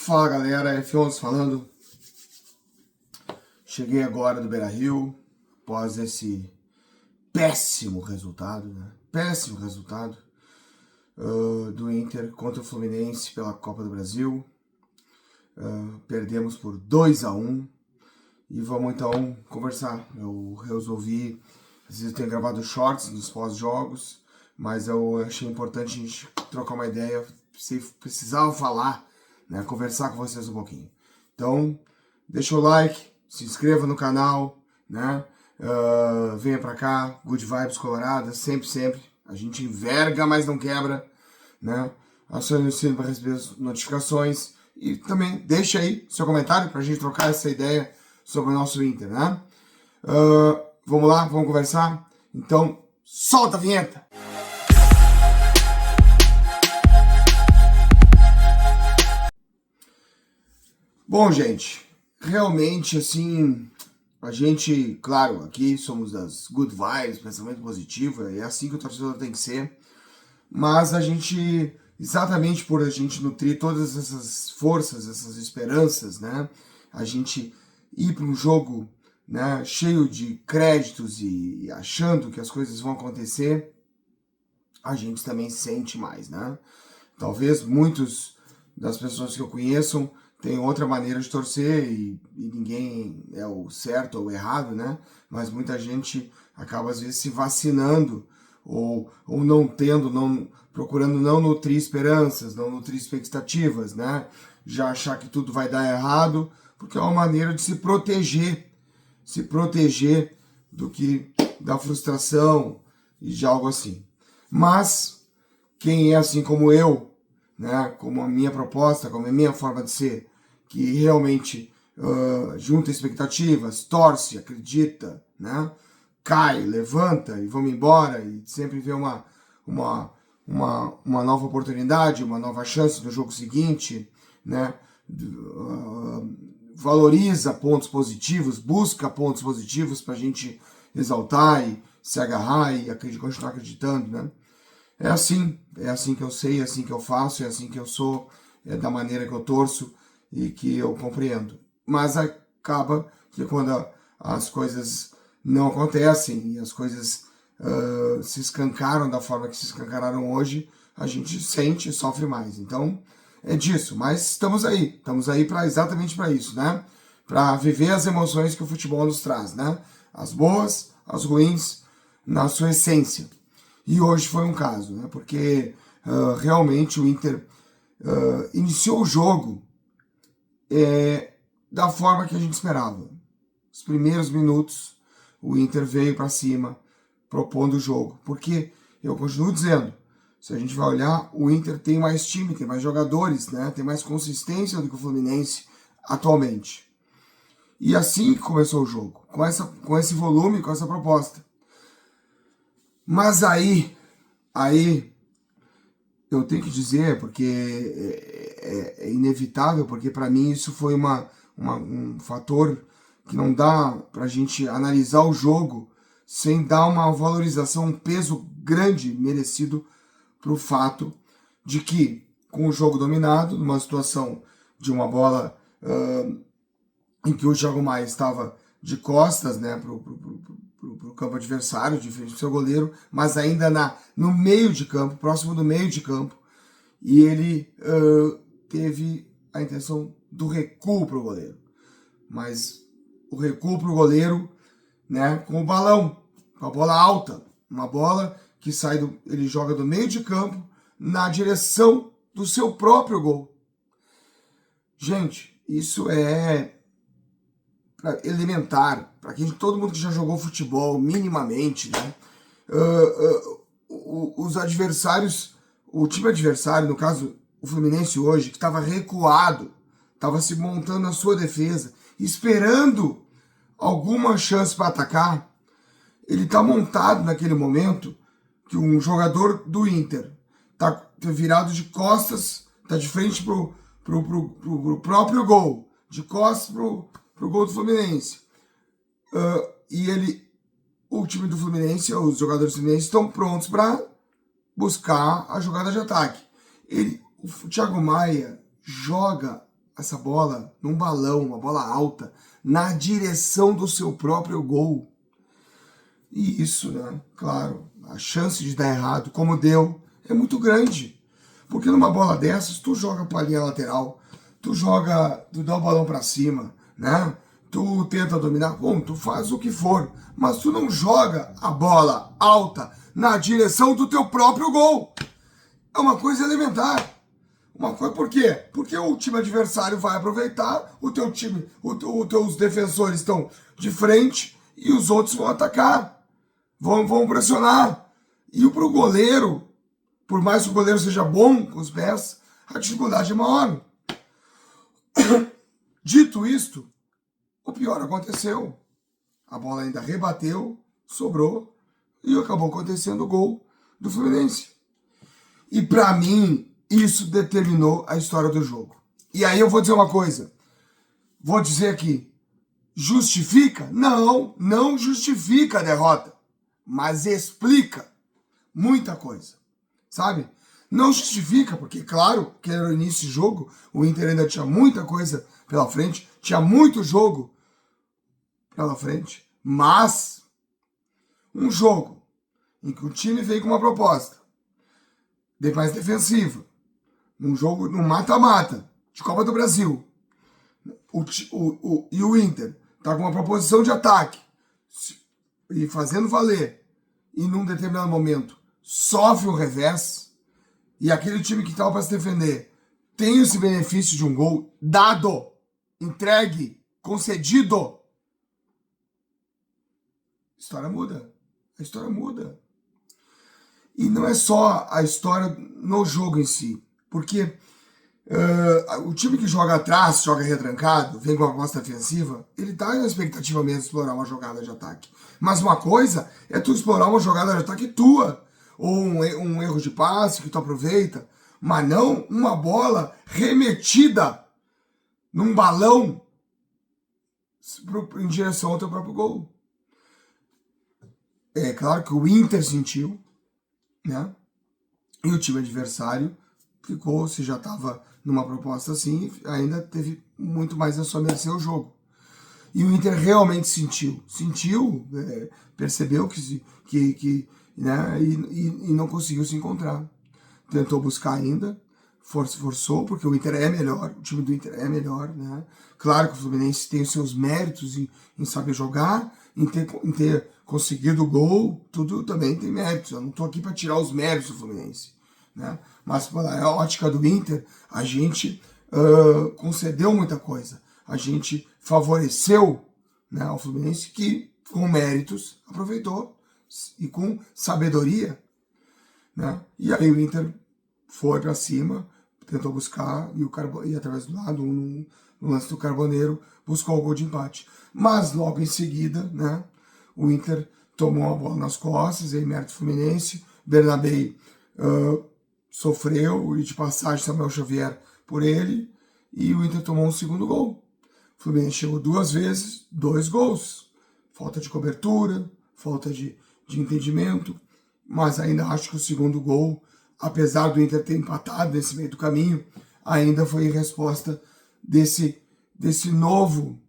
Fala galera, F11 falando. Cheguei agora do Beira-Rio após esse péssimo resultado, do Inter contra o Fluminense pela Copa do Brasil. Perdemos por 2-1 e vamos então conversar. Eu resolvi, às vezes eu tenho gravado shorts nos pós-jogos, mas eu achei importante a gente trocar uma ideia, precisava falar, né, conversar com vocês um pouquinho. Então, deixa o like, se inscreva no canal, né? Venha pra cá, good vibes coloradas, sempre. A gente enverga, mas não quebra, né? Acione o sino para receber as notificações e também deixa aí seu comentário pra gente trocar essa ideia sobre o nosso Inter, né? Vamos lá, vamos conversar? Então, solta a vinheta! Bom, gente, realmente, assim, a gente, claro, aqui somos das good vibes, pensamento positivo, é assim que o torcedor tem que ser, mas a gente, exatamente por a gente nutrir todas essas forças, essas esperanças, né, a gente ir para um jogo, né, cheio de créditos e achando que as coisas vão acontecer, a gente também sente mais, né. Talvez muitos das pessoas que eu conheço tem outra maneira de torcer e ninguém é o certo ou o errado, né? Mas muita gente acaba às vezes se vacinando ou procurando não nutrir esperanças, não nutrir expectativas, né? Já achar que tudo vai dar errado, porque é uma maneira de se proteger da frustração e de algo assim. Mas quem é assim como eu, né, como a minha proposta, como a minha forma de ser, que realmente junta expectativas, torce, acredita, né, cai, levanta e vamos embora e sempre vê uma nova oportunidade, uma nova chance no jogo seguinte, né, valoriza pontos positivos, busca pontos positivos para a gente exaltar e se agarrar e continuar acreditando, né. É assim que eu sei, é assim que eu faço, é assim que eu sou, é da maneira que eu torço e que eu compreendo. Mas acaba que quando as coisas não acontecem e as coisas se escancaram da forma que se escancararam hoje, a gente sente e sofre mais. Então, é disso. Mas estamos aí exatamente para isso, né? Para viver as emoções que o futebol nos traz, né? As boas, as ruins, na sua essência. E hoje foi um caso, né? Porque realmente o Inter iniciou o jogo da forma que a gente esperava. Os primeiros minutos, o Inter veio para cima, propondo o jogo. Porque, eu continuo dizendo, se a gente vai olhar, o Inter tem mais time, tem mais jogadores, né? Tem mais consistência do que o Fluminense atualmente. E assim que começou o jogo, com esse volume, com essa proposta. Mas aí eu tenho que dizer, porque é inevitável, porque para mim isso foi um fator que não dá para a gente analisar o jogo sem dar uma valorização, um peso grande merecido para o fato de que, com o jogo dominado, numa situação de uma bola em que o Thiago Maia estava de costas, né, pro campo adversário, de frente ao seu goleiro, mas ainda no meio de campo, próximo do meio de campo, e ele teve a intenção do recuo para o goleiro. Mas o recuo para o goleiro, né, com o balão, com a bola alta, uma bola que ele joga do meio de campo na direção do seu próprio gol. Gente, isso é elementar, para todo mundo que já jogou futebol minimamente, né? Os adversários, o time adversário, no caso o Fluminense hoje, que estava recuado, estava se montando a sua defesa, esperando alguma chance para atacar, ele está montado naquele momento que um jogador do Inter está virado de costas, está de frente pro próprio gol, de costas pro gol do Fluminense. E o time do Fluminense, os jogadores do Fluminense estão prontos para buscar a jogada de ataque. O Thiago Maia joga essa bola num balão, uma bola alta, na direção do seu próprio gol. E isso, né, claro, a chance de dar errado, como deu, é muito grande. Porque numa bola dessas, tu joga pra linha lateral, tu dá o balão pra cima, né? Tu tenta dominar, bom, tu faz o que for, mas tu não joga a bola alta na direção do teu próprio gol. É uma coisa elementar. Uma coisa, por quê? Porque o time adversário vai aproveitar, o teu time, os teus defensores estão de frente e os outros vão atacar, vão pressionar. E pro goleiro, por mais que o goleiro seja bom com os pés, a dificuldade é maior. Dito isto, o pior aconteceu. A bola ainda rebateu, sobrou e acabou acontecendo o gol do Fluminense. E para mim, isso determinou a história do jogo. E aí eu vou dizer uma coisa. Vou dizer aqui. Justifica? Não, não justifica a derrota. Mas explica muita coisa. Sabe? Não justifica, porque claro que era o início de jogo, o Inter ainda tinha muita coisa pela frente, tinha muito jogo pela frente, mas um jogo em que o time veio com uma proposta mais defensiva, num jogo, num mata-mata de Copa do Brasil, e o Inter tá com uma proposição de ataque e fazendo valer, e num determinado momento sofre o revés, e aquele time que estava para se defender tem esse benefício de um gol dado, entregue, concedido, a história muda. A história muda. E não é só a história no jogo em si, porque o time que joga atrás, joga retrancado, vem com uma proposta defensiva, ele tá na expectativa mesmo de explorar uma jogada de ataque. Mas uma coisa é tu explorar uma jogada de ataque tua, ou um erro de passe que tu aproveita, mas não uma bola remetida num balão em direção ao teu próprio gol. É claro que o Inter sentiu, né? E o time adversário ficou, se já estava numa proposta assim, ainda teve muito mais a sua mercê o jogo. E o Inter realmente sentiu, percebeu que né, e não conseguiu se encontrar. Tentou buscar ainda, forçou, porque o Inter é melhor, o time do Inter é melhor, né? Claro que o Fluminense tem os seus méritos em saber jogar, em ter conseguido o gol, tudo também tem méritos. Eu não estou aqui para tirar os méritos do Fluminense, né? Mas pela ótica do Inter, a gente concedeu muita coisa. A gente favoreceu, né, o Fluminense, que com méritos aproveitou e com sabedoria, né? E aí o Inter foi para cima, tentou buscar e através do lado, no lance do Carboneiro, buscou o gol de empate. Mas logo em seguida, né, o Inter tomou a bola nas costas, aí mérito Fluminense, Bernabé sofreu, e de passagem Samuel Xavier por ele, e o Inter tomou um segundo gol. O Fluminense chegou 2 vezes, 2 gols. Falta de cobertura, falta de entendimento, mas ainda acho que o segundo gol, apesar do Inter ter empatado nesse meio do caminho, ainda foi em resposta desse novo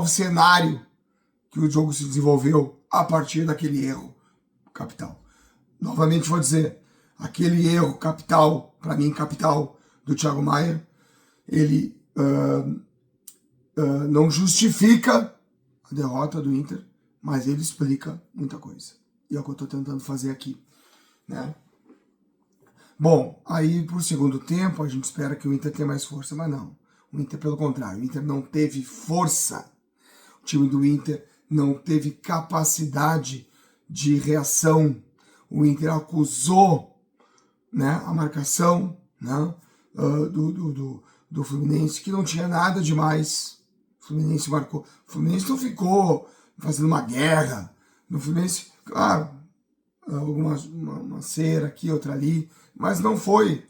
cenário que o jogo se desenvolveu a partir daquele erro capital. Novamente vou dizer, aquele erro capital, para mim capital, do Thiago Maia, ele não justifica a derrota do Inter, mas ele explica muita coisa. E é o que eu estou tentando fazer aqui, né? Bom, aí pro segundo tempo a gente espera que o Inter tenha mais força, mas não. O Inter, pelo contrário, o Inter não teve força. O time do Inter não teve capacidade de reação. O Inter acusou, né, a marcação, né, do Fluminense, que não tinha nada demais. O Fluminense marcou. O Fluminense não ficou fazendo uma guerra. No Fluminense, claro, uma cera aqui, outra ali, mas não foi.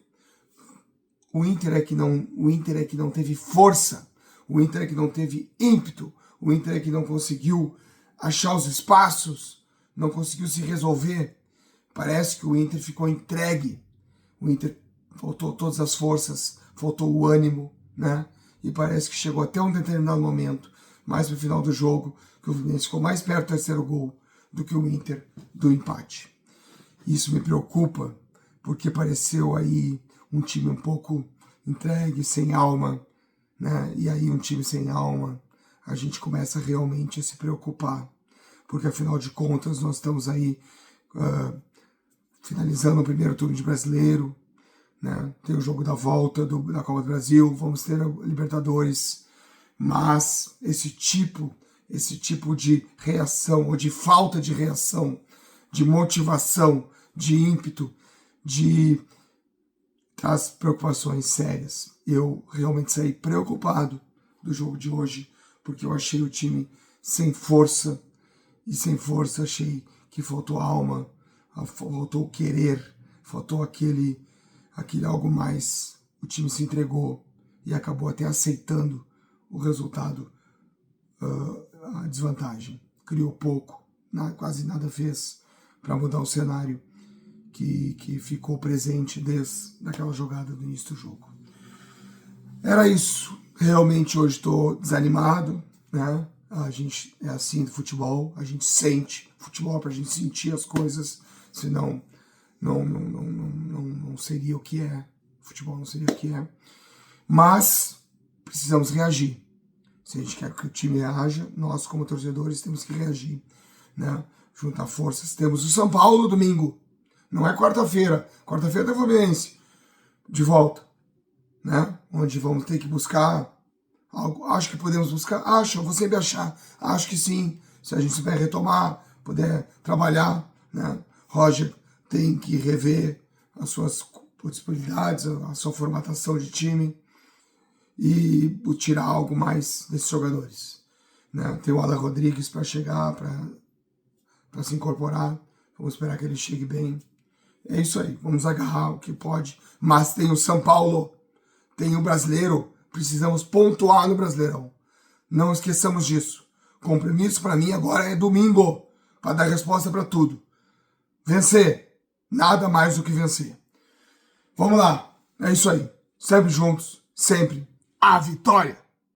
O Inter é que não teve força. O Inter é que não teve ímpeto. O Inter é que não conseguiu achar os espaços, não conseguiu se resolver. Parece que o Inter ficou entregue. O Inter faltou todas as forças, faltou o ânimo, né? E parece que chegou até um determinado momento, mais no final do jogo, que o Fluminense ficou mais perto do terceiro gol do que o Inter do empate. Isso me preocupa, porque pareceu aí um time um pouco entregue, sem alma, né? E aí um time sem alma, a gente começa realmente a se preocupar, porque afinal de contas nós estamos aí finalizando o primeiro turno de Brasileiro, né? Tem o jogo da volta da Copa do Brasil, vamos ter a Libertadores, mas esse tipo de reação, ou de falta de reação, de motivação, de ímpeto, traz preocupações sérias. Eu realmente saí preocupado do jogo de hoje, porque eu achei o time sem força, e sem força achei que faltou alma, faltou querer, faltou aquele algo mais. O time se entregou e acabou até aceitando o resultado, a desvantagem. Criou pouco, quase nada fez para mudar o cenário que ficou presente desde aquela jogada do início do jogo. Era isso. Realmente hoje estou desanimado, né? A gente é assim do futebol, a gente sente futebol para a gente sentir as coisas, senão não seria o que é. Futebol não seria o que é. Mas precisamos reagir. Se a gente quer que o time reaja, nós como torcedores temos que reagir, né? Juntar forças. Temos o São Paulo domingo. Não é quarta-feira. Quarta-feira tem o Fluminense de volta, né? Onde vamos ter que buscar algo. Acho que podemos buscar. Acho, eu vou sempre achar. Acho que sim. Se a gente souber retomar, puder trabalhar, né? Roger tem que rever as suas possibilidades, a sua formatação de time e tirar algo mais desses jogadores, né? Tem o Alan Rodrigues para chegar, para se incorporar. Vamos esperar que ele chegue bem. É isso aí, vamos agarrar o que pode. Mas tem o São Paulo, tem o Brasileiro, precisamos pontuar no Brasileirão. Não esqueçamos disso. Compromisso para mim agora é domingo, para dar resposta para tudo. Vencer, nada mais do que vencer. Vamos lá, é isso aí. Sempre juntos, sempre a vitória!